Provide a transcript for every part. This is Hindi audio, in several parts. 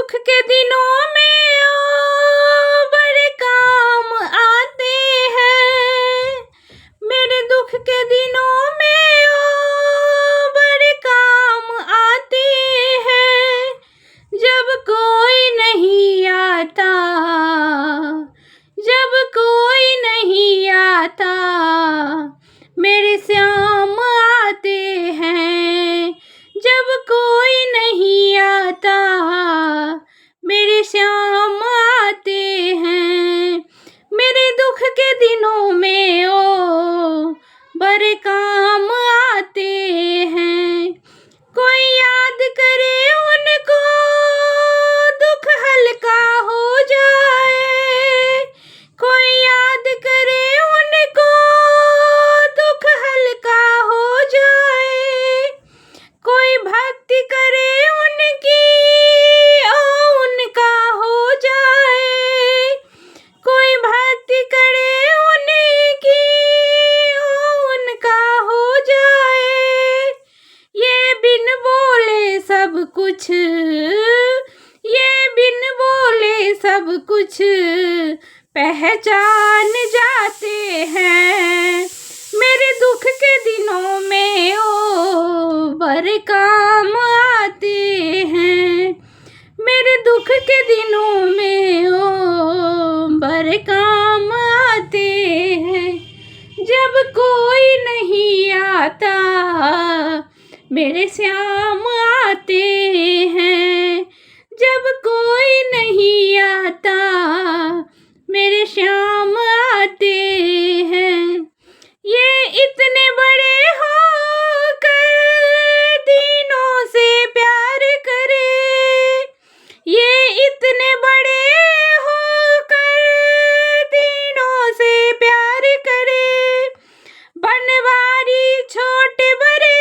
दुख के दिनों में ओ बड़े काम आते हैं। मेरे दुख के दिनों में ओ बड़े काम आते हैं। जब कोई नहीं आता, जब कोई नहीं आता, मेरे श्याम आते हैं। जब कोई नहीं आता, मेरे श्याम आते हैं। मेरे दुख के दिनों में ओ बड़े काम आते हैं। कोई याद करे उनको, दुख हल्का हो जाए। कोई याद करे उनको, दुख हल्का हो जाए। कोई भक्ति करे उनकी, ओ उनका हो जाए। कोई भक्ति करे उनकी, ओ उनका हो जाए। ये बिन बोले सब कुछ, ये बिन बोले सब कुछ पहचान जाते हैं। मेरे दुख के दिनों में ओ बड़े काम आते हैं। मेरे दुख के दिनों में ओ बड़े काम आते हैं। जब कोई नहीं आता, मेरे श्याम आते हैं। जब कोई नहीं आता, मेरे श्याम आते हैं। ये इतने बड़े होकर दीनों से प्यार करे। ये इतने बड़े होकर दीनों से प्यार करे। बनवारी छोटे बड़े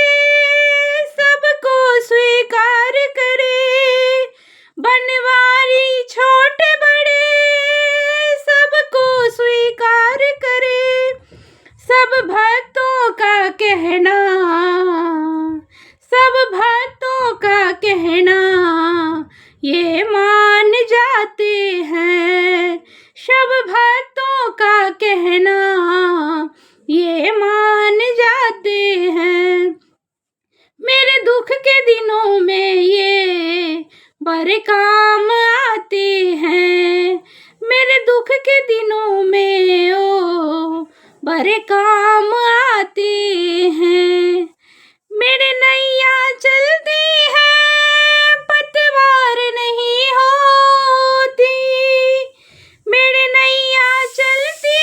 सबको स्वीकार करे। बनवारी छोटे बड़े सबको स्वीकार करे। सब भक्तों का कहना, सब भक्तों का कहना ये मान जाते हैं। सब भक्तों का कहना ये मान जाते हैं। मेरे दुख के दिनों में ये बड़े काम आते हैं। मेरे दुख के दिनों में ओ बड़े काम आते हैं। मेरे नैया चलती है, पतवार नहीं होती। मेरे नैया चलती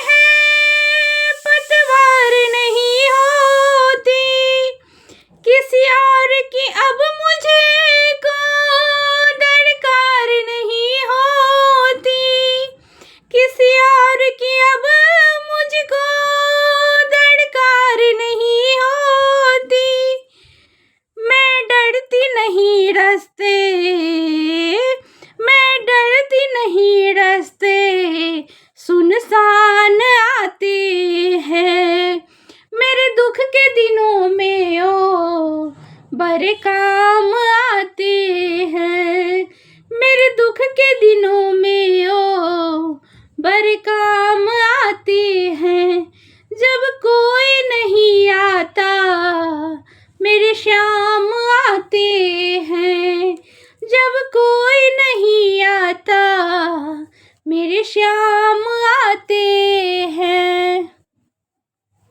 है, पतवार नहीं होती। किसी और की अब मुझे को दरकार नहीं होती। किसी और की अब मुझको दरकार नहीं होती। मैं डरती नहीं रास्ते, मैं डरती नहीं रास्ते सुनसान आते हैं। मेरे दुख के दिनों में ओ बड़े काम आते हैं। मेरे दुख के दिनों में ओ बड़े काम आते हैं। जब कोई नहीं आता, मेरे श्याम आते हैं। जब कोई नहीं आता, मेरे श्याम